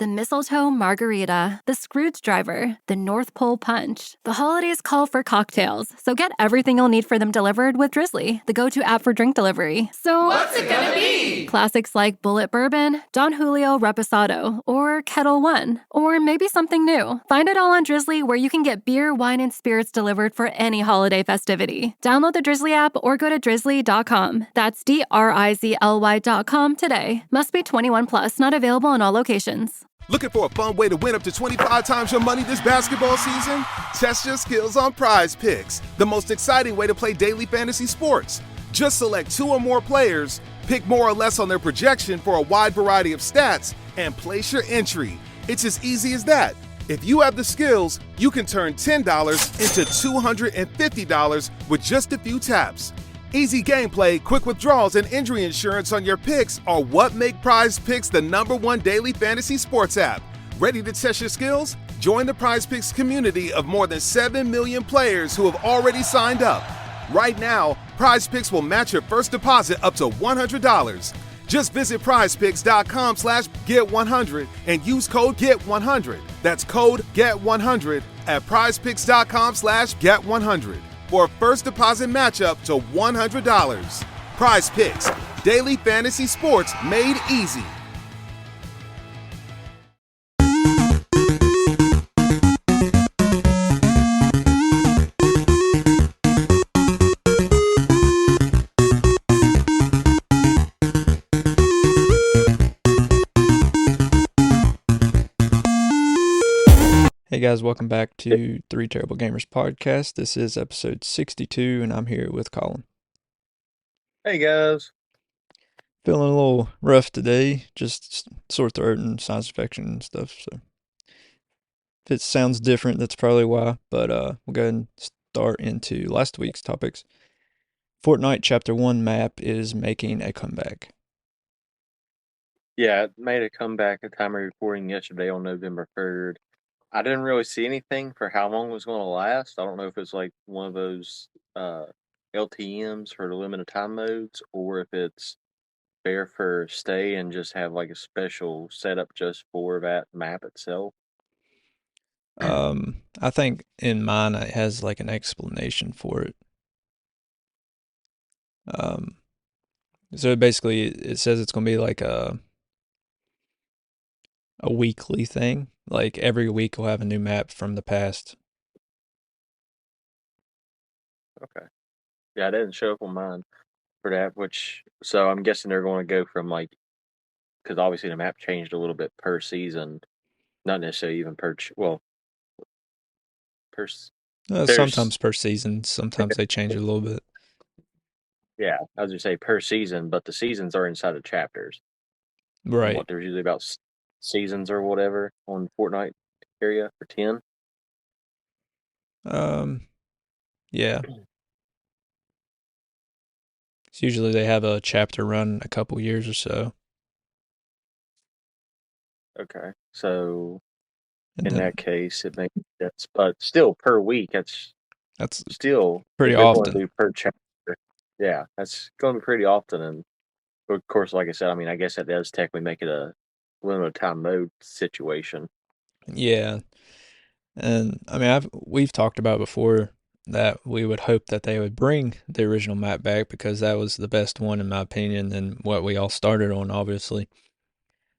The mistletoe margarita, the Scrooge driver, the North Pole punch. The holidays call for cocktails, so get everything you'll need for them delivered with Drizzly, the go-to app for drink delivery. So, what's it gonna be? Classics like Bullet Bourbon, Don Julio Reposado, or Kettle One, or maybe something new. Find it all on Drizzly, where you can get beer, wine, and spirits delivered for any holiday festivity. Download the Drizzly app or go to drizzly.com. That's DRIZLY.com today. Must be 21 plus, not available in all locations. Looking for a fun way to win up to 25 times your money this basketball season? Test your skills on Prize Picks, the most exciting way to play daily fantasy sports. Just select 2 or more players, pick more or less on their projection for a wide variety of stats, and place your entry. It's as easy as that. If you have the skills, you can turn $10 into $250 with just a few taps. Easy gameplay, quick withdrawals, and injury insurance on your picks are what make Prize Picks the #1 daily fantasy sports app. Ready to test your skills? Join the Prize Picks community of more than 7 million players who have already signed up. Right now, Prize Picks will match your first deposit up to $100. Just visit prizepicks.com/get100 and use code GET100. That's code GET100 at prizepicks.com/get100. For a first deposit matchup to $100. Prize Picks, daily fantasy sports made easy. Hey guys, welcome back to Three Terrible Gamers podcast. This is episode 62, and I'm here with Colin. Hey guys. Feeling a little rough today, just sore throat and sinus infection and stuff. So if it sounds different, that's probably why. But we'll go ahead and start into last week's topics. Fortnite Chapter 1 map is making a comeback. Yeah, it made a comeback at the time of recording yesterday on November 3rd. I didn't really see anything for how long it was going to last. I don't know if it's like one of those LTMs for the limited time modes, or if it's fair for stay and just have like a special setup just for that map itself. I think in mine it has like an explanation for it. So basically it says it's going to be like a weekly thing. Like every week we'll have a new map from the past. Okay. Yeah, I didn't show up on mine for that, so I'm guessing they're going to go from like, because obviously the map changed a little bit per season, not necessarily even sometimes per season, sometimes they change it a little bit. Yeah, I was going to say per season, but the seasons are inside of chapters. Right. What, there's usually about seasons or whatever on Fortnite area for 10. Yeah. It's usually they have a chapter run a couple years or so. Okay, so in that case, it makes sense, but still per week, that's still pretty often. Do per chapter. Yeah, that's going to be pretty often, and of course, like I said, I mean, I guess that does technically make it a limited time mode situation. Yeah, and I mean, we've talked about before that we would hope that they would bring the original map back because that was the best one in my opinion and what we all started on, obviously.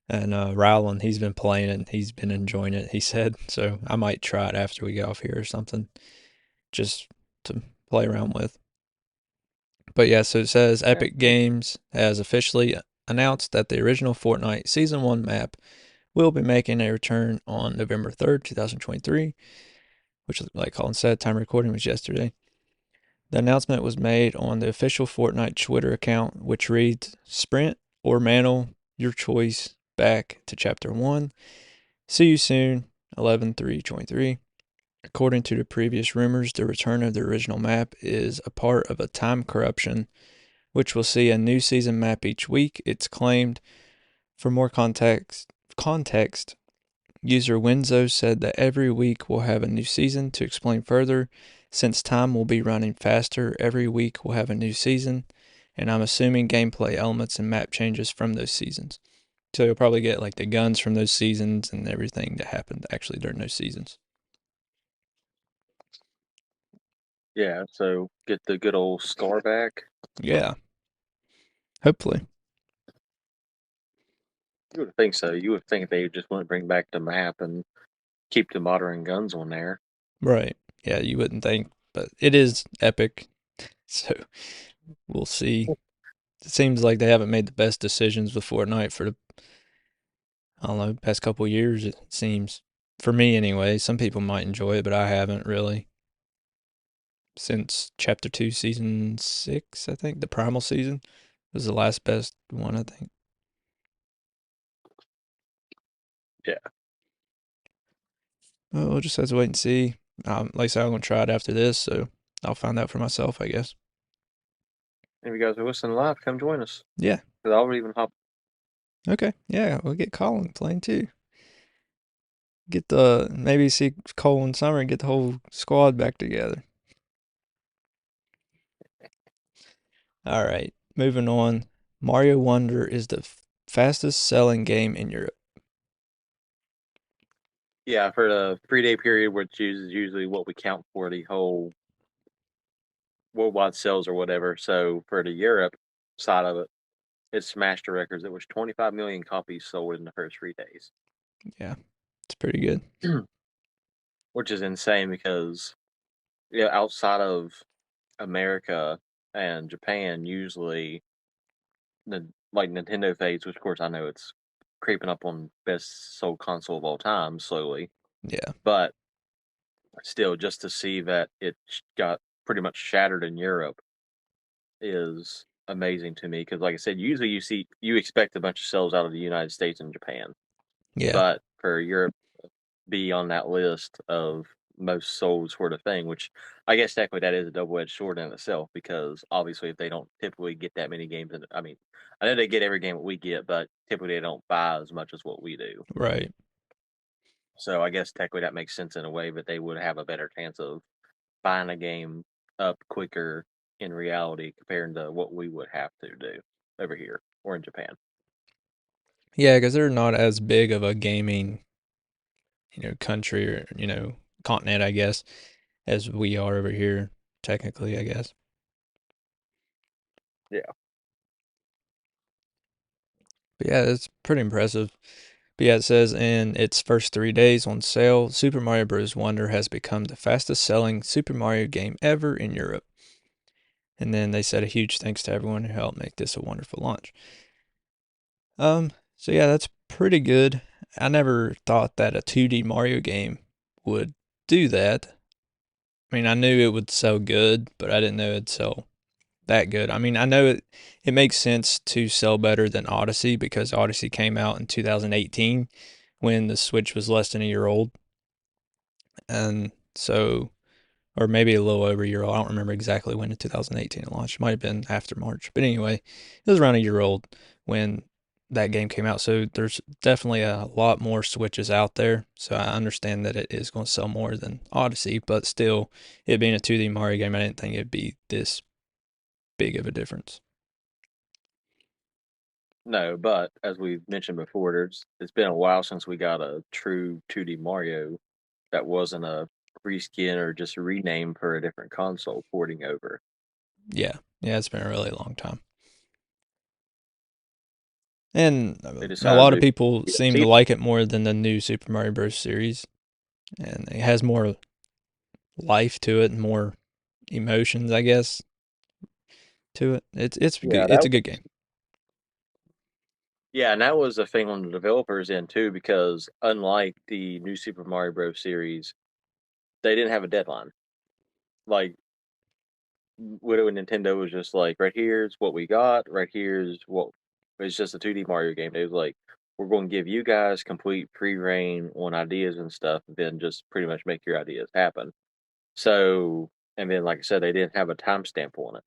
And Rowland, he's been playing it and he's been enjoying it, he said. So I might try it after we get off here or something, just to play around with. But yeah, so it says Epic Games has officially announced that the original Fortnite Season 1 map will be making a return on November 3rd, 2023, which, like Colin said, time recording was yesterday. The announcement was made on the official Fortnite Twitter account, which reads, "Sprint or Mantle, your choice, back to Chapter 1. See you soon, 11/3/23. According to the previous rumors, the return of the original map is a part of a time corruption, which will see a new season map each week, it's claimed. For more context, user Winzo said that every week we'll have a new season. To explain further, since time will be running faster, every week we'll have a new season, and I'm assuming gameplay elements and map changes from those seasons. So you'll probably get like the guns from those seasons and everything that happened actually during those seasons. Yeah, so get the good old scar back. Yeah, hopefully. You would think so. You would think they just want to bring back the map and keep the modern guns on there. Right. Yeah, you wouldn't think, but it is epic. So we'll see. It seems like they haven't made the best decisions with Fortnite for the, I don't know, past couple years, it seems. For me anyway. Some people might enjoy it, but I haven't really. Since Chapter 2, Season 6, I think. The Primal season was the last best one, I think. Yeah. Well, we'll just have to wait and see. Like I said, I'm going to try it after this, so I'll find out for myself, I guess. If you guys are listening live, come join us. Yeah. Because I'll even hop. Okay. Yeah, we'll get Colin playing too. Maybe see Cole in summer and get the whole squad back together. All right, moving on. Mario Wonder is the fastest selling game in Europe. Yeah, for the 3-day period, which is usually what we count for the whole worldwide sales or whatever. So for the Europe side of it, it smashed the records. It was 25 million copies sold in the first 3 days. Yeah, it's pretty good. Which is insane because outside of America and Japan, usually like Nintendo fades, which of course I know it's creeping up on best sold console of all time slowly, Yeah, but still, just to see that it got pretty much shattered in Europe is amazing to me. Because, like I said, usually you expect a bunch of sales out of the United States and Japan, yeah, but for Europe to be on that list of most sold sort of thing, which I guess technically that is a double-edged sword in itself. Because obviously, if they don't typically get that many games, I mean, I know they get every game that we get, but typically they don't buy as much as what we do. right. So I guess technically that makes sense in a way, but they would have a better chance of buying a game up quicker in reality compared to what we would have to do over here or in Japan. Yeah, because they're not as big of a gaming, country or continent, I guess, as we are over here. Technically, I guess. Yeah. But yeah, it's pretty impressive. But yeah, it says in its first 3 days on sale, Super Mario Bros. Wonder has become the fastest selling Super Mario game ever in Europe. And then they said a huge thanks to everyone who helped make this a wonderful launch. So yeah, that's pretty good. I never thought that a 2D Mario game would do that. I mean, I knew it would sell good, but I didn't know it'd sell that good. I mean, I know it makes sense to sell better than Odyssey because Odyssey came out in 2018 when the Switch was less than a year old. And so, or maybe a little over a year old. I don't remember exactly when in 2018 it launched. It might have been after March. But anyway, it was around a year old when that game came out. So there's definitely a lot more Switches out there. So I understand that it is going to sell more than Odyssey, but still, it being a 2D Mario game, I didn't think it'd be this big of a difference. No, but as we've mentioned before, it's been a while since we got a true 2D Mario that wasn't a reskin or just a rename for a different console porting over. Yeah, it's been a really long time. And They a decided lot of to people seem to like it more than the new Super Mario Bros. Series. And it has more life to it and more emotions, I guess, to it. It's good. It's a good game. Yeah, and that was the thing on the developers' end too, because unlike the new Super Mario Bros. Series, they didn't have a deadline. Like Widow and Nintendo was just like, right here's what we got, right here's what it's just a 2D Mario game. They was like, we're going to give you guys complete free reign on ideas and stuff, and then just pretty much make your ideas happen. So, and then like I said, they didn't have a timestamp on it.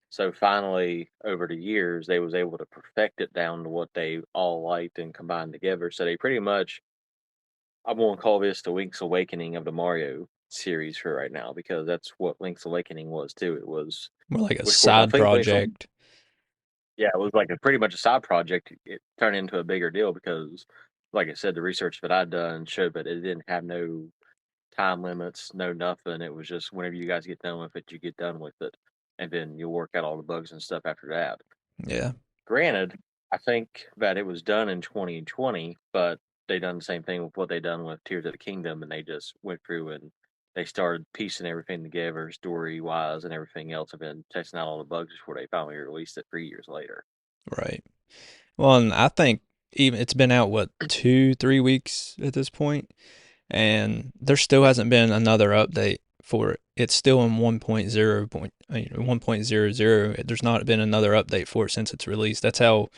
So finally, over the years, they was able to perfect it down to what they all liked and combined together. So they pretty much, I'm going to call this the Link's Awakening of the Mario series for right now, because that's what Link's Awakening was too. It was, More like a which of course I side think project. Yeah, it was like a pretty much a side project. It turned into a bigger deal because, like I said, the research that I'd done showed that it didn't have no time limits, no nothing. It was just whenever you guys get done with it, you get done with it, and then you'll work out all the bugs and stuff after that. Yeah. Granted, I think that it was done in 2020, but they done the same thing with what they done with Tears of the Kingdom, and they just went through and they started piecing everything together, story wise and everything else, and been testing out all the bugs before they finally released it 3 years later. Right. Well, and I think even it's been out what 2, 3 weeks at this point, and there still hasn't been another update for it. It's still in 1.0. There's not been another update for it since it's released. That's how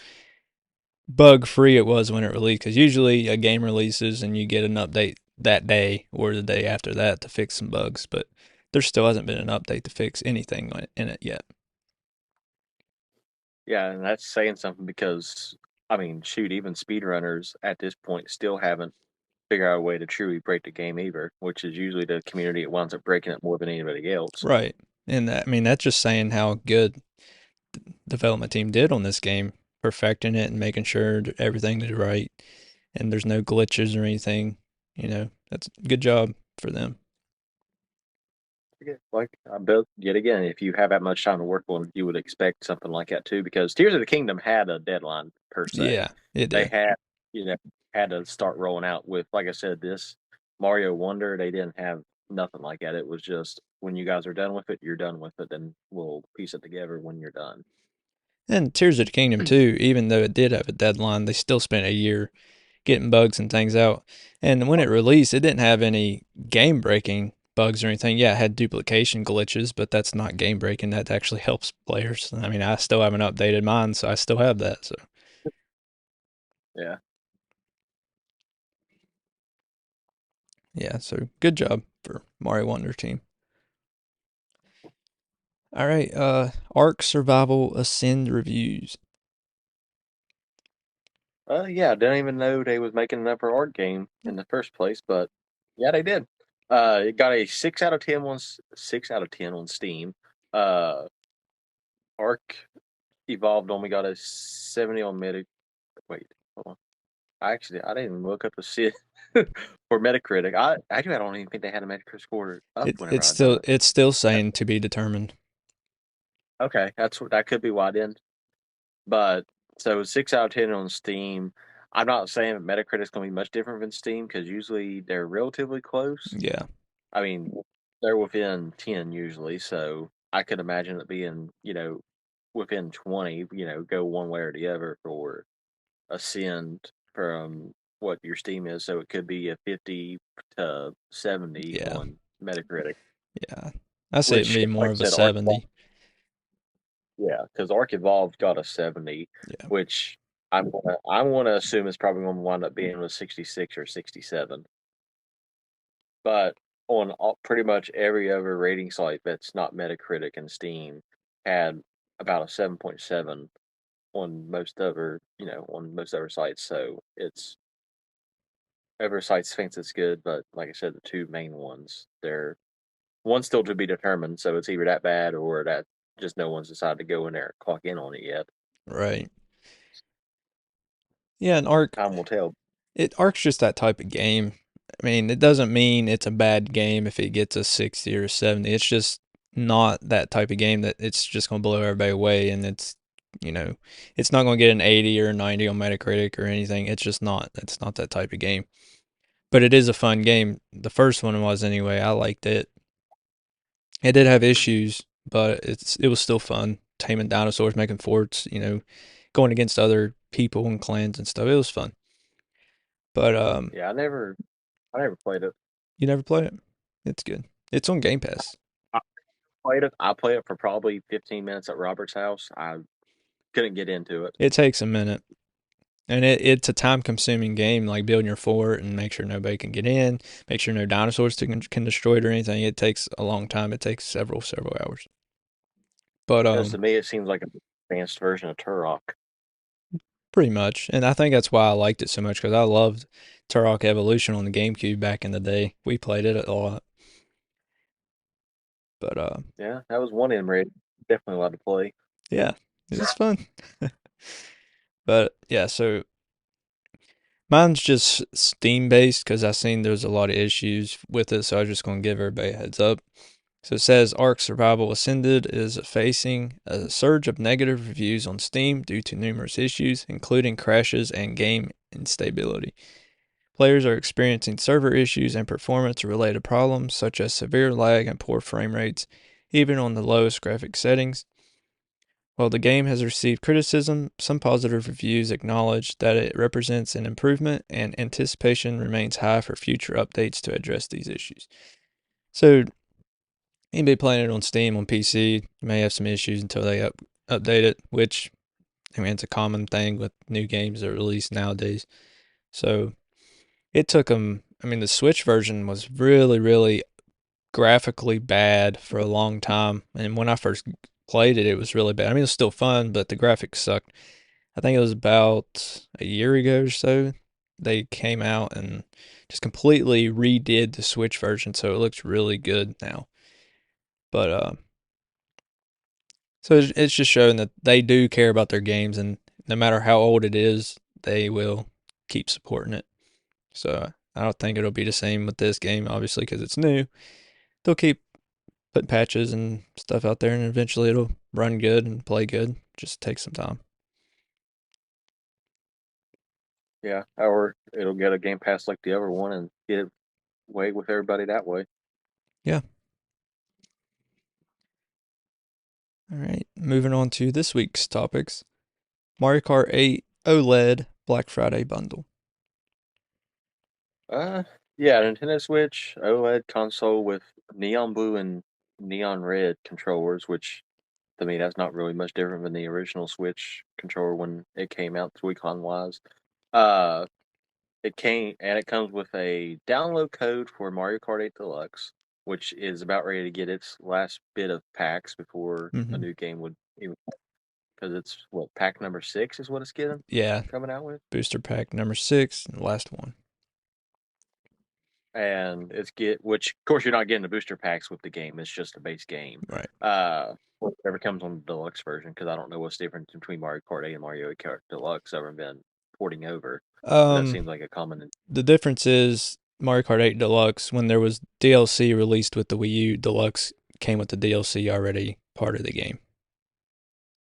bug free it was when it released. Because usually a game releases and you get an update that day or the day after that to fix some bugs, but there still hasn't been an update to fix anything in it yet. Yeah, and that's saying something because I mean, shoot, even speedrunners at this point still haven't figured out a way to truly break the game either, which is usually the community that winds up breaking it more than anybody else. Right. And I mean, that's just saying how good the development team did on this game, perfecting it and making sure everything is right and there's no glitches or anything. That's a good job for them. Like I built yet again, if you have that much time to work on, you would expect something like that too, because Tears of the Kingdom had a deadline per se. Yeah, it They did. had, you know, had to start rolling out with, like I said, this Mario Wonder. They didn't have nothing like that. It was just when you guys are done with it, you're done with it, and we'll piece it together when you're done. And Tears of the Kingdom too, even though it did have a deadline, they still spent a year getting bugs and things out. And when it released, it didn't have any game breaking bugs or anything. Yeah, it had duplication glitches, but that's not game breaking. That actually helps players. I mean, I still haven't updated mine, so I still have that. So Yeah. yeah, so good job for Mario Wonder team. All right, Ark Survival Ascend reviews. Yeah, I didn't even know they was making an upper art game in the first place, but yeah, they did. It got a 6 out of 10 on 6 out of 10 on Steam. Uh, Arc Evolved only got a 70 on Meta. Wait, hold on. I didn't even look up the shit for Metacritic. I don't even think they had a Metacritic score up It, whenever it's I done still it. it's still saying to be determined. Okay, that could be why then. But so 6 out of 10 on Steam. I'm not saying that Metacritic's going to be much different than Steam because usually they're relatively close. Yeah, I mean, they're within 10 usually, so I could imagine it being, within 20, go one way or the other for Ascend from what your Steam is. So it could be a 50 to 70 yeah, on Metacritic, yeah. I see it which, being more like I of a said, Arc 70. yeah, because Arc Evolved got a 70, Yeah, which I'm gonna assume it's probably gonna wind up being a 66 or 67. But on pretty much every other rating site that's not Metacritic and Steam had about a 7.7 on most other sites. So it's every site thinks it's good, but like I said, the two main ones, they're one's still to be determined. So it's either that bad or that just no one's decided to go in there and clock in on it yet. right. Yeah, and Ark, Time will tell. Ark's just that type of game. I mean, it doesn't mean it's a bad game if it gets a 60 or a 70. It's just not that type of game that it's just going to blow everybody away and you know, it's not going to get an 80 or a 90 on Metacritic or anything. It's just not. It's not that type of game. But it is a fun game. The first one was anyway. I liked it. It did have issues, but it was still fun. Taming dinosaurs, making forts, going against other people and clans and stuff. It was fun. But Yeah, I never played it. you never played it? It's good. It's on Game Pass. I played it. I played it for probably 15 minutes at Robert's house. I couldn't get into it. It takes a minute. And it's a time consuming game, like building your fort and make sure nobody can get in, make sure no dinosaurs can destroy it or anything. It takes a long time. It takes several hours. But Because to me, it seems like an advanced version of Turok. pretty much. And I think that's why I liked it so much because I loved Turok Evolution on the GameCube back in the day. We played it a lot. But Yeah, that was one M raid. Definitely allowed to play. yeah. It was fun. But yeah, so mine's just Steam based because I seen there's a lot of issues with it, so I was just gonna give everybody a heads up. So it says Ark Survival Ascended is facing a surge of negative reviews on Steam due to numerous issues, including crashes and game instability. Players are experiencing server issues and performance-related problems such as severe lag and poor frame rates, even on the lowest graphic settings. While the game has received criticism, some positive reviews acknowledge that it represents an improvement, and anticipation remains high for future updates to address these issues. So, anybody playing it on Steam on PC may have some issues until they update it, which, I mean, it's a common thing with new games that are released nowadays. So, it took them, I mean, the Switch version was really, really graphically bad for a long time. And when I first played it, it was really bad. I mean, it was still fun, but the graphics sucked. I think it was about a year ago or so. They came out and just completely redid the Switch version, so it looks really good now. But so it's just showing that they do care about their games, and no matter how old it is, they will keep supporting it. So I don't think it'll be the same with this game, obviously, because it's new. They'll keep putting patches and stuff out there, and eventually it'll run good and play good. Just take some time. Yeah, or it'll get a Game Pass like the other one and get it way with everybody that way. Yeah. All right, moving on to this week's topics. Mario Kart 8 OLED Black Friday bundle. Yeah, Nintendo Switch OLED console with neon blue and neon red controllers, which to me that's not really much different than the original Switch controller when it came out Joy-Con wise. It comes with a download code for Mario Kart 8 Deluxe, which is about ready to get its last bit of packs before a new game would even, because it's pack number 6 is what it's getting. Yeah, coming out with booster pack number 6, and the last one. And which of course you're not getting the booster packs with the game. It's just a base game. Right. Whatever comes on the deluxe version, because I don't know what's different between Mario Kart 8 and Mario Kart Deluxe other than porting over. That seems like a common. The difference is Mario Kart 8 Deluxe, when there was DLC released with the Wii U, Deluxe came with the DLC already part of the game.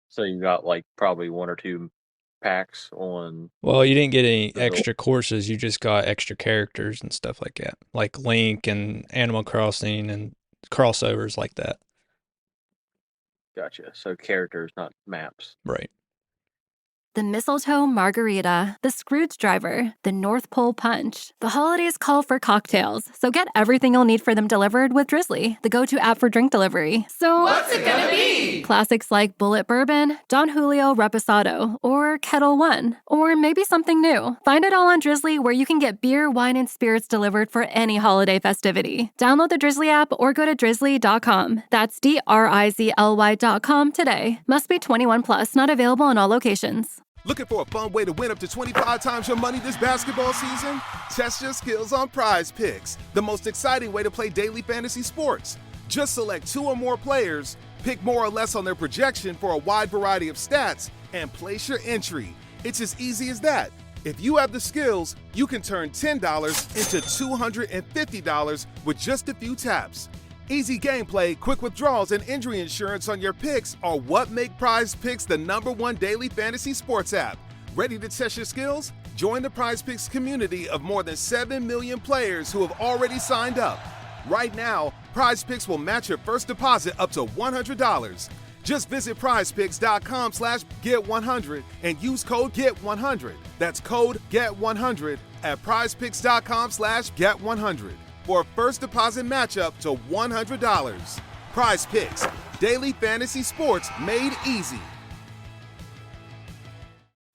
So you got probably 1 or 2 packs on. Well, you didn't get any extra courses. You just got extra characters and stuff like that, like Link and Animal Crossing and crossovers like that. Gotcha. So characters, not maps. Right. The mistletoe margarita, the Scrooge driver, the North Pole punch. The holidays call for cocktails, so get everything you'll need for them delivered with Drizzly, the go-to app for drink delivery. So what's it gonna be? Classics like Bullet Bourbon, Don Julio Reposado, or Kettle One, or maybe something new. Find it all on Drizzly, where you can get beer, wine, and spirits delivered for any holiday festivity. Download the Drizzly app or go to drizzly.com. That's DRIZLY.com today. Must be 21 plus, not available in all locations. Looking for a fun way to win up to 25 times your money this basketball season? Test your skills on Prize Picks, the most exciting way to play daily fantasy sports. Just select 2 or more players, pick more or less on their projection for a wide variety of stats, and place your entry. It's as easy as that. If you have the skills, you can turn $10 into $250 with just a few taps. Easy gameplay, quick withdrawals, and injury insurance on your picks are what make Prize Picks the #1 daily fantasy sports app. Ready to test your skills? Join the Prize Picks community of more than 7 million players who have already signed up. Right now, Prize Picks will match your first deposit up to $100. Just visit prizepicks.com/get100 and use code GET100. That's code GET100 at prizepicks.com/get100. For a first deposit match up to $100. Prize Picks, daily fantasy sports made easy.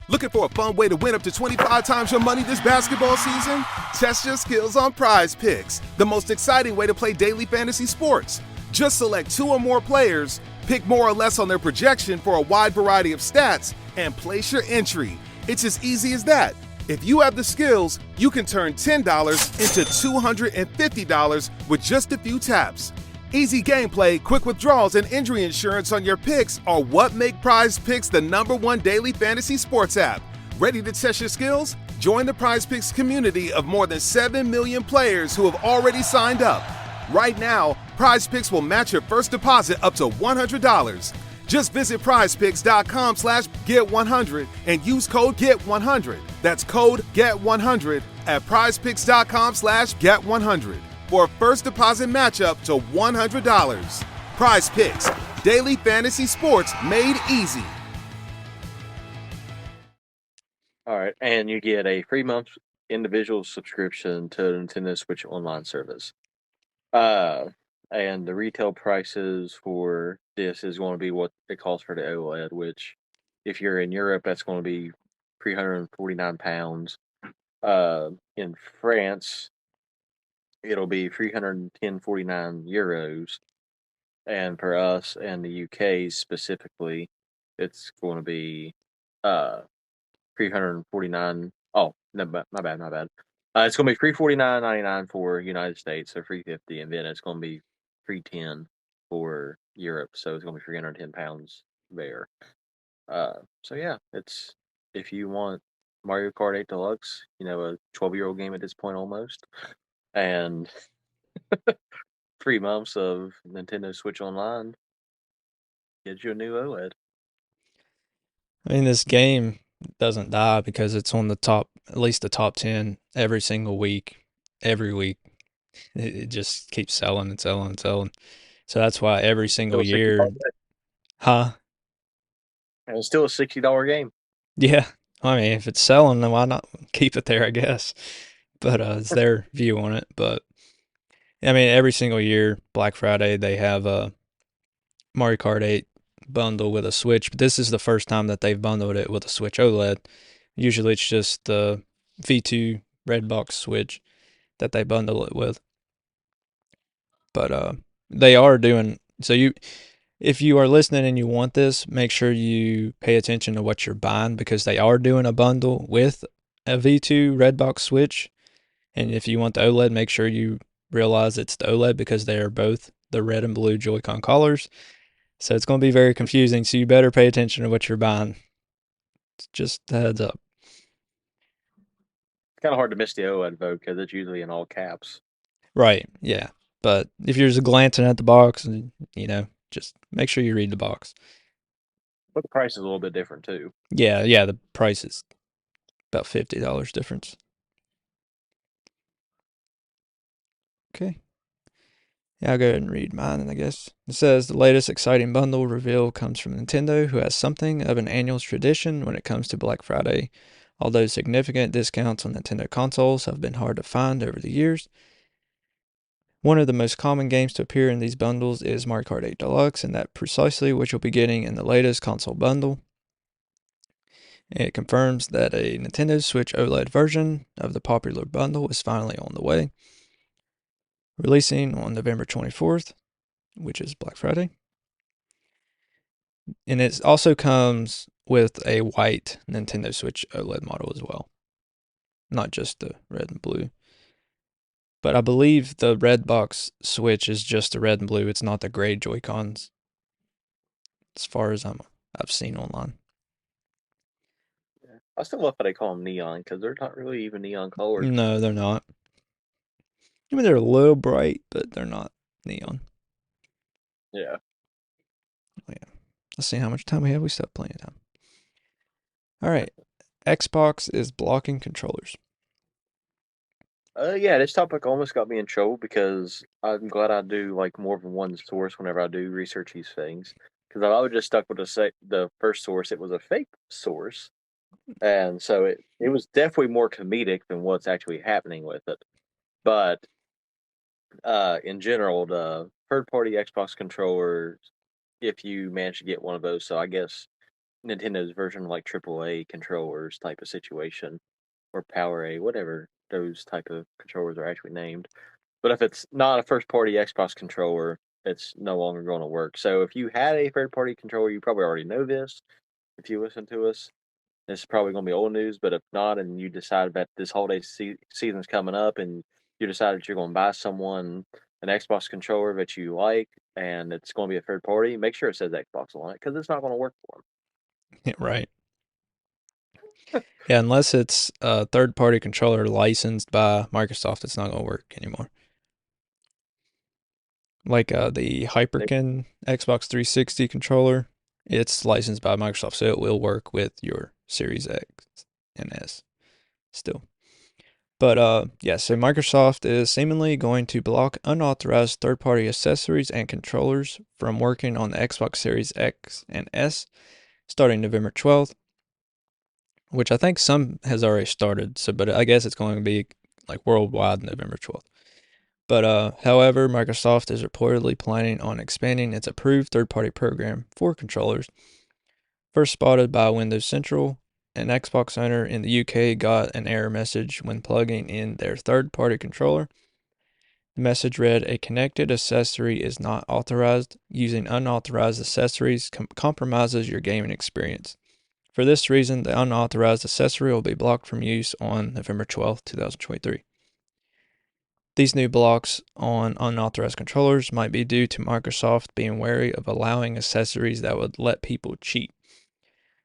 Looking for a fun way to win up to 25 times your money this basketball season? Test your skills on Prize Picks, the most exciting way to play daily fantasy sports. Just select 2 or more players, pick more or less on their projection for a wide variety of stats, and place your entry. It's as easy as that. If you have the skills, you can turn $10 into $250 with just a few taps. Easy gameplay, quick withdrawals, and injury insurance on your picks are what make Prize Picks the #1 daily fantasy sports app. Ready to test your skills? Join the Prize Picks community of more than 7 million players who have already signed up. Right now, Prize Picks will match your first deposit up to $100. Just visit prizepicks.com/get100 and use code GET100. That's code GET100 at prizepicks.com/get100 for a first deposit match up to $100. Prize Picks, daily fantasy sports made easy. All right, and you get a free month individual subscription to the Nintendo Switch Online service. And the retail prices for this is going to be what it costs for the OLED, which, if you're in Europe, that's going to be £349. In France, it'll be €310.49, and for us and the UK specifically, it's going to be $349. Oh, no, my bad. It's going to be $349.99 for United States, so $350, and then it's going to be $310 for Europe, so it's going to be £310 there. So yeah, it's if you want Mario Kart 8 Deluxe, a 12-year-old game at this point almost, and 3 months of Nintendo Switch Online, get you a new OLED. I mean, this game doesn't die because it's on the top, at least the top 10 every single week, every week. It just keeps selling and selling and selling. So that's why every single Still a $60 year, game. huh? And it's still a $60 game. Yeah. I mean, if it's selling, then why not keep it there, I guess. But it's their view on it. But I mean, every single year, Black Friday, they have a Mario Kart 8 bundle with a Switch. But this is the first time that they've bundled it with a Switch OLED. Usually it's just the V2 red box Switch that they bundle it with. But they are doing so. If you are listening and you want this, make sure you pay attention to what you're buying because they are doing a bundle with a V2 Redbox Switch. And if you want the OLED, make sure you realize it's the OLED because they are both the red and blue Joy-Con colors. So it's going to be very confusing. So you better pay attention to what you're buying. Just a heads up. It's kind of hard to miss the OLED though because it's usually in all caps. Right. Yeah. But if you're just glancing at the box, and just make sure you read the box. But the price is a little bit different too. Yeah. The price is about $50 difference. Okay. Yeah, I'll go ahead and read mine, I guess. It says, the latest exciting bundle reveal comes from Nintendo, who has something of an annual tradition when it comes to Black Friday. Although significant discounts on Nintendo consoles have been hard to find over the years, one of the most common games to appear in these bundles is Mario Kart 8 Deluxe, and that precisely what you'll be getting in the latest console bundle. It confirms that a Nintendo Switch OLED version of the popular bundle is finally on the way, releasing on November 24th, which is Black Friday. And it also comes with a white Nintendo Switch OLED model as well, not just the red and blue. But I believe the red box Switch is just the red and blue. It's not the gray Joy-Cons, as far as I've seen online. Yeah. I still love how they call them neon because they're not really even neon colors. No, they're not. I mean, they're a little bright, but they're not neon. Yeah. Oh, yeah. Let's see how much time we have. We still have plenty of time. All right. Xbox is blocking controllers. Yeah, this topic almost got me in trouble because I'm glad I do like more than one source whenever I do research these things. Because if I would just stuck with the first source, it was a fake source, and so it was definitely more comedic than what's actually happening with it. But in general, the third-party Xbox controller, if you manage to get one of those, so I guess Nintendo's version of like AAA controllers type of situation, or Power A, whatever those type of controllers are actually named. But if it's not a first party Xbox controller, it's no longer going to work. So if you had a third party controller, you probably already know this. If you listen to us, this is probably going to be old news. But if not, and you decide that this holiday season's coming up, and you decide that you're going to buy someone an Xbox controller that you like and it's going to be a third party, make sure it says Xbox on it because it's not going to work for Right. Yeah, unless it's a third-party controller licensed by Microsoft, it's not going to work anymore. Like the them. Hyperkin Xbox 360 controller, it's licensed by Microsoft, so it will work with your Series X and S still. But yeah, so Microsoft is seemingly going to block unauthorized third-party accessories and controllers from working on the Xbox Series X and S starting November 12th, which I think some has already started. So, but I guess it's going to be like worldwide November 12th. But however, Microsoft is reportedly planning on expanding its approved third-party program for controllers. First spotted by Windows Central, an Xbox owner in the UK got an error message when plugging in their third-party controller. The message read, "A connected accessory is not authorized. Using unauthorized accessories compromises your gaming experience. For this reason, the unauthorized accessory will be blocked from use on November 12th, 2023. These new blocks on unauthorized controllers might be due to Microsoft being wary of allowing accessories that would let people cheat.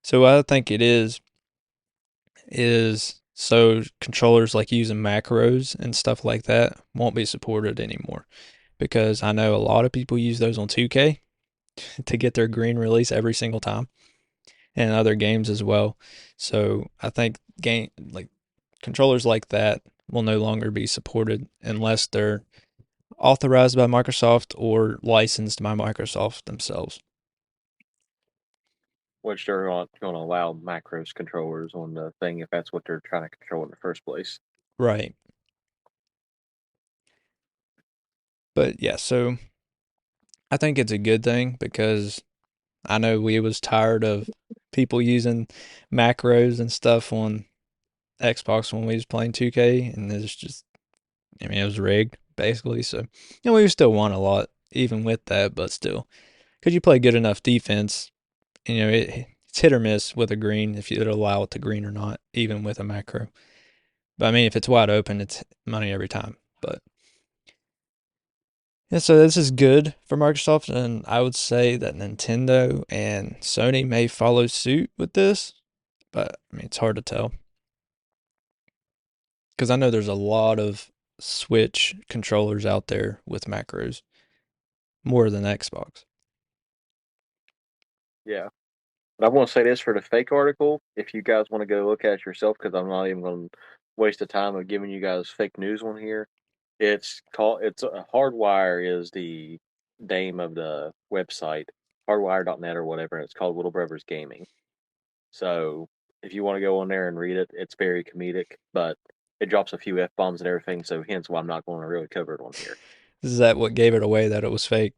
So what I think it is so controllers like using macros and stuff like that won't be supported anymore. Because I know a lot of people use those on 2K to get their green release every single time and other games as well. So I think controllers like that will no longer be supported unless they're authorized by Microsoft or licensed by Microsoft themselves. Which they're going to allow macros controllers on the thing if that's what they're trying to control in the first place. Right. But yeah, so I think it's a good thing because I know we was tired of people using macros and stuff on Xbox when we was playing 2K, and it's just, I mean, it was rigged basically. So, we still won a lot even with that, but still, because you play good enough defense, it's hit or miss with a green if you'd allow it to green or not, even with a macro. But I mean, if it's wide open, it's money every time. But yeah, so this is good for Microsoft, and I would say that Nintendo and Sony may follow suit with this, but I mean, it's hard to tell because I know there's a lot of Switch controllers out there with macros more than Xbox. Yeah. But I want to say this for the fake article. If you guys want to go look at it yourself, because I'm not even going to waste the time of giving you guys fake news on here. It's Hardwire is the name of the website, hardwire.net or whatever. And it's called Little Brothers Gaming. So if you want to go on there and read it, it's very comedic, but it drops a few F bombs and everything. So hence why I'm not going to really cover it on here. Is that what gave it away that it was fake?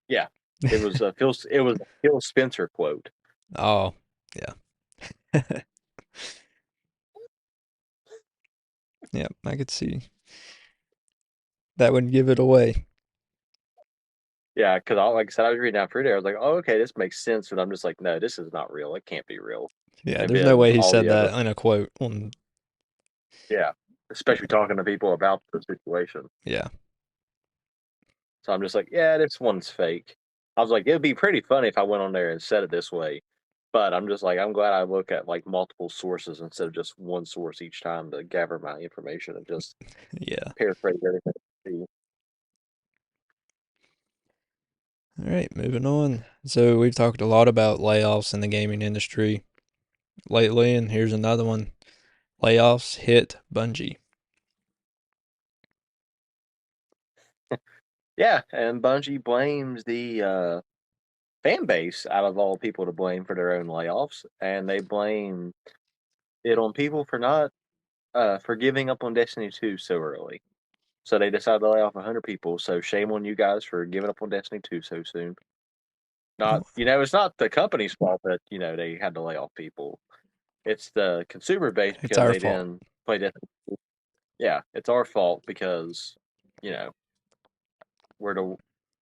Yeah, it was a Phil Spencer quote. Oh, yeah. Yeah, I could see that would give it away. Yeah, because like I said, I was reading out through there. I was like, oh, okay, this makes sense. But I'm just like, no, this is not real. It can't be real. Yeah, And there's no then way he all said the other, that in a quote. yeah, especially talking to people about the situation. Yeah. So I'm just like, yeah, this one's fake. I was like, it'd be pretty funny if I went on there and said it this way. But I'm just like, I'm glad I look at like multiple sources instead of just one source each time to gather my information and just Yeah. paraphrase everything. All right, moving on. So we've talked a lot about layoffs in the gaming industry lately, and here's another one. Layoffs hit Bungie. Yeah, and Bungie blames the fan base out of all people to blame for their own layoffs, and they blame it on people for not for giving up on Destiny 2 so early. So they decided to lay off 100 people. So shame on you guys for giving up on Destiny 2 so soon. Not, it's not the company's fault that they had to lay off people. It's the consumer base It's because our they fault. didn't play Destiny. Yeah, it's our fault because you know we're the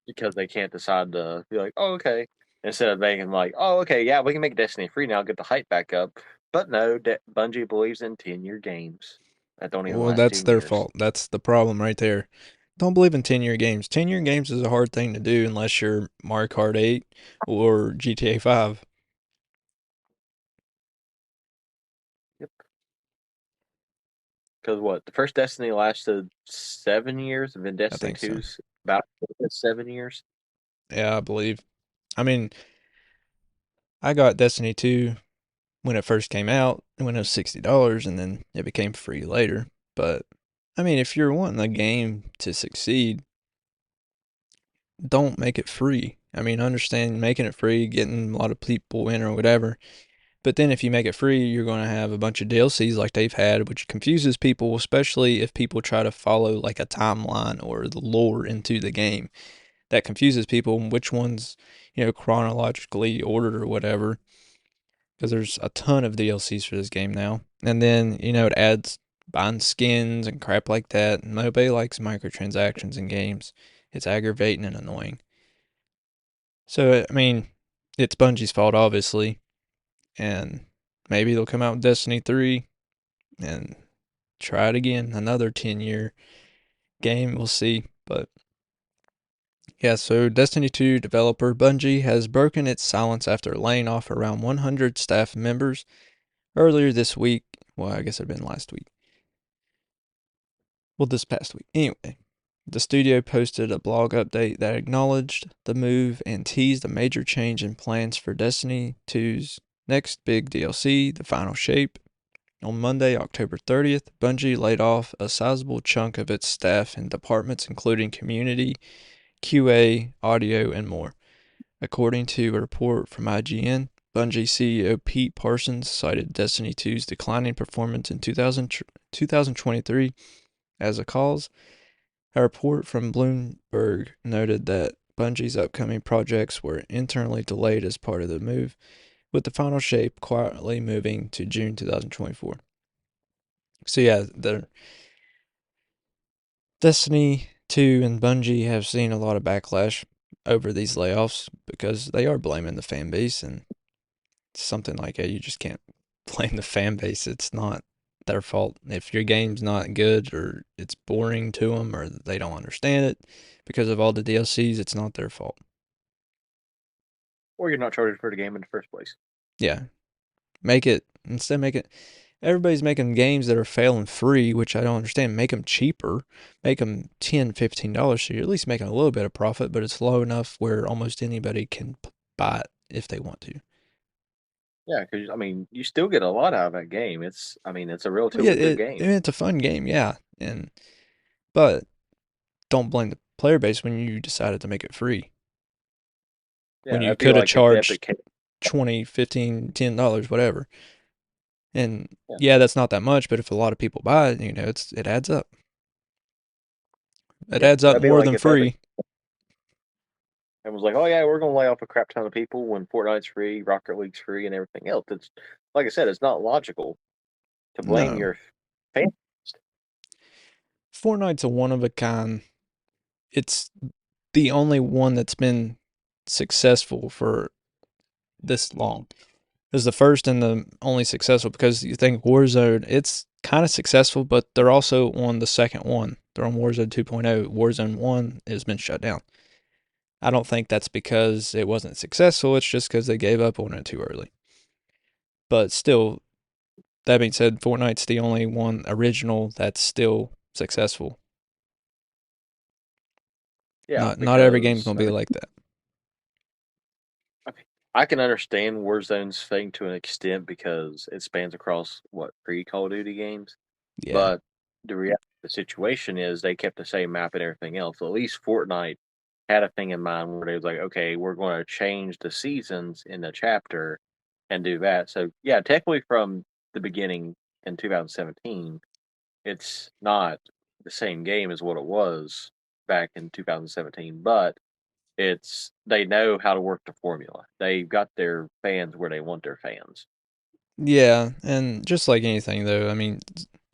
because they can't decide to be like, oh, okay, instead of making like, oh, okay, yeah, we can make Destiny free now, get the hype back up. But no, Bungie believes in 10-year games that don't even Well, last that's 10 their years. fault. That's the problem right there. don't believe in 10-year games. 10-year games is a hard thing to do unless you're Mario Kart 8 or GTA 5. Yep. Because what the first Destiny lasted 7 years, and then I Destiny think so. two's about 7 years. Yeah, I believe. I mean, I got Destiny 2 when it first came out, when it was $60, and then it became free later. But I mean, if you're wanting a game to succeed, don't make it free. I mean, understand making it free, getting a lot of people in or whatever. But then if you make it free, you're going to have a bunch of DLCs like they've had, which confuses people, especially if people try to follow like a timeline or the lore into the game. That confuses people which ones, chronologically ordered or whatever. Because there's a ton of DLCs for this game now. And then, it adds buying skins and crap like that. And nobody likes microtransactions in games. It's aggravating and annoying. So, I mean, it's Bungie's fault, obviously. And maybe they'll come out with Destiny 3 and try it again. Another 10-year game. We'll see. But yeah, so Destiny 2 developer Bungie has broken its silence after laying off around 100 staff members earlier this week. Well, I guess it had been last week. Well, this past week. Anyway, the studio posted a blog update that acknowledged the move and teased a major change in plans for Destiny 2's next big DLC, The Final Shape. On Monday, October 30th, Bungie laid off a sizable chunk of its staff in departments including community, QA, audio, and more. According to a report from IGN, Bungie CEO Pete Parsons cited Destiny 2's declining performance in 2023 as a cause. A report from Bloomberg noted that Bungie's upcoming projects were internally delayed as part of the move, with the final shape quietly moving to June 2024. So yeah, the Destiny 2 and Bungie have seen a lot of backlash over these layoffs because they are blaming the fan base, and something like that, you just can't blame the fan base. It's not their fault. If your game's not good or it's boring to them or they don't understand it because of all the DLCs, it's not their fault. Or you're not charging for the game in the first place. Yeah. Make it, instead, make it. Everybody's making games that are failing free, which I don't understand. Make them cheaper. Make them $10, $15 so you're at least making a little bit of profit, but it's low enough where almost anybody can buy it if they want to. Yeah, because I mean, you still get a lot out of that game. It's a Well, yeah, relatively good game. it's a fun game, yeah. But don't blame the player base when you decided to make it free. When Yeah, you that'd be could have like if the charged Epic came. 20, 15, $10, whatever. And Yeah, yeah, that's not that much, but if a lot of people buy it, it adds up. It yeah, adds up that'd be more like than if Epic free. was like, "Oh yeah, we're gonna lay off a crap ton of people when Fortnite's free, Rocket League's free, and everything else." It's like I said, it's not logical to blame No. your fans. Fortnite's a one of a kind. It's the only one that's been successful for this long. It was the first and the only successful because you think Warzone, it's kind of successful, but they're also on the second one. They're on Warzone 2.0. Warzone 1 has been shut down. I don't think that's because it wasn't successful. It's just because they gave up on it too early. But still, that being said, Fortnite's the only one original that's still successful. Yeah, Not every game's because gonna be like that. I can understand Warzone's thing to an extent because it spans across what pre-Call of Duty games. Yeah. But the reality of the situation is they kept the same map and everything else. At least Fortnite had a thing in mind where they was like, okay, we're going to change the seasons in the chapter and do that. So yeah, technically from the beginning in 2017, it's not the same game as what it was back in 2017, but they know how to work the formula. They've got their fans where they want their fans. Yeah, and just like anything though, I mean,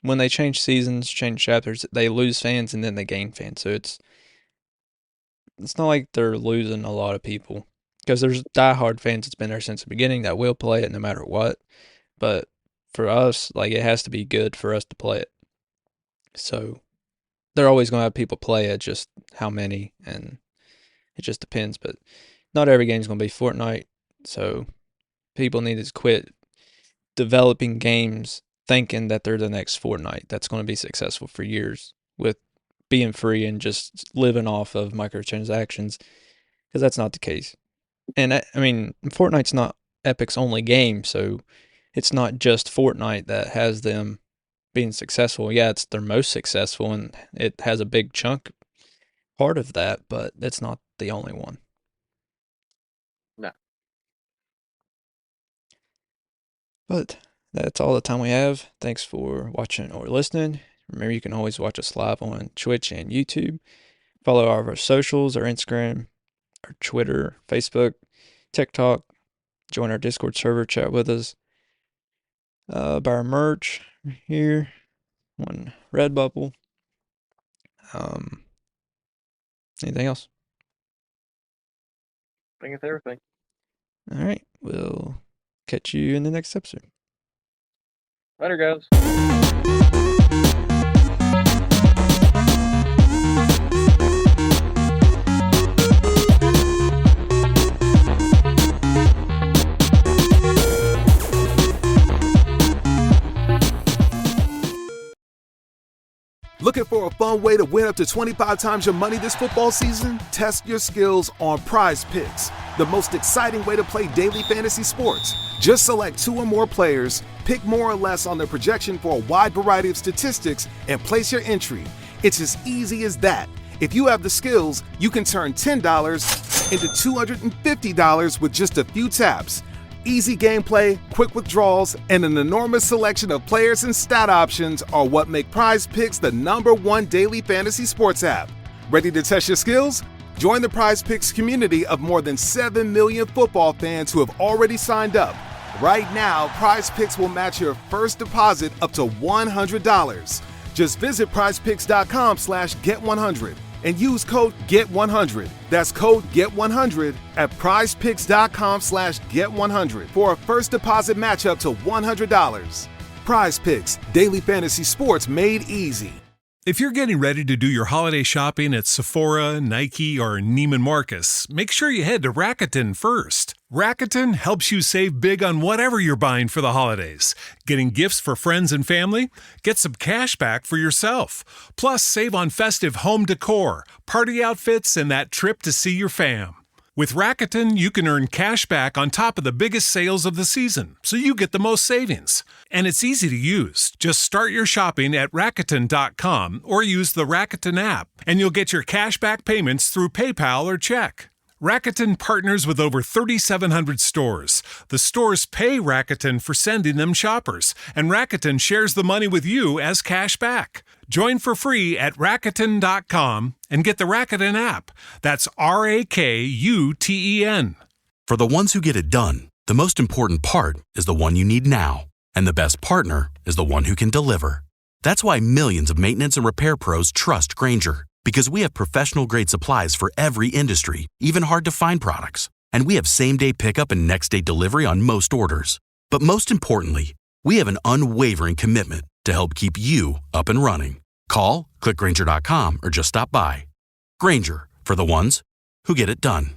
when they change seasons, change chapters, they lose fans and then they gain fans. So it's not like they're losing a lot of people because there's diehard fans that's been there since the beginning that will play it no matter what. But for us, like it has to be good for us to play it. So they're always going to have people play it, just how many, and it just depends. But not every game's going to be Fortnite, so people need to quit developing games thinking that they're the next Fortnite that's going to be successful for years with being free and just living off of microtransactions, because that's not the case. And I mean, Fortnite's not Epic's only game, so it's not just Fortnite that has them being successful. Yeah, it's their most successful, and it has a big chunk part of that, but it's not the only one. No. But that's all the time we have. Thanks for watching or listening. Remember, you can always watch us live on Twitch and YouTube. Follow our socials, our Instagram, our Twitter, Facebook, TikTok. Join our Discord server, chat with us. Buy our merch here on Redbubble. Anything else? I think it's everything. All right. We'll catch you in the next episode. Later, guys. Looking for a fun way to win up to 25 times your money this football season? Test your skills on Prize Picks, the most exciting way to play daily fantasy sports. Just select 2 or more players, pick more or less on their projection for a wide variety of statistics, and place your entry. It's as easy as that. If you have the skills, you can turn $10 into $250 with just a few taps. Easy gameplay, quick withdrawals, and an enormous selection of players and stat options are what make Prize Picks the #1 daily fantasy sports app. Ready to test your skills? Join the Prize Picks community of more than 7 million football fans who have already signed up. Right now, Prize Picks will match your first deposit up to $100. Just visit prizepicks.com/get100 and use code GET100. That's code GET100 at prizepicks.com/get100 for a first deposit match up to $100. Prize Picks, daily fantasy sports made easy. If you're getting ready to do your holiday shopping at Sephora, Nike, or Neiman Marcus, make sure you head to Rakuten first. Rakuten helps you save big on whatever you're buying for the holidays. Getting gifts for friends and family? Get some cash back for yourself. Plus, save on festive home decor, party outfits, and that trip to see your fam. With Rakuten, you can earn cash back on top of the biggest sales of the season, so you get the most savings. And it's easy to use. Just start your shopping at Rakuten.com or use the Rakuten app, and you'll get your cash back payments through PayPal or check. Rakuten partners with over 3,700 stores. The stores pay Rakuten for sending them shoppers, and Rakuten shares the money with you as cash back. Join for free at Rakuten.com and get the Rakuten app. That's RAKUTEN. For the ones who get it done, the most important part is the one you need now. And the best partner is the one who can deliver. That's why millions of maintenance and repair pros trust Grainger. Because we have professional-grade supplies for every industry, even hard-to-find products. And we have same-day pickup and next-day delivery on most orders. But most importantly, we have an unwavering commitment to help keep you up and running. Call, click Grainger.com, or just stop by. Grainger, for the ones who get it done.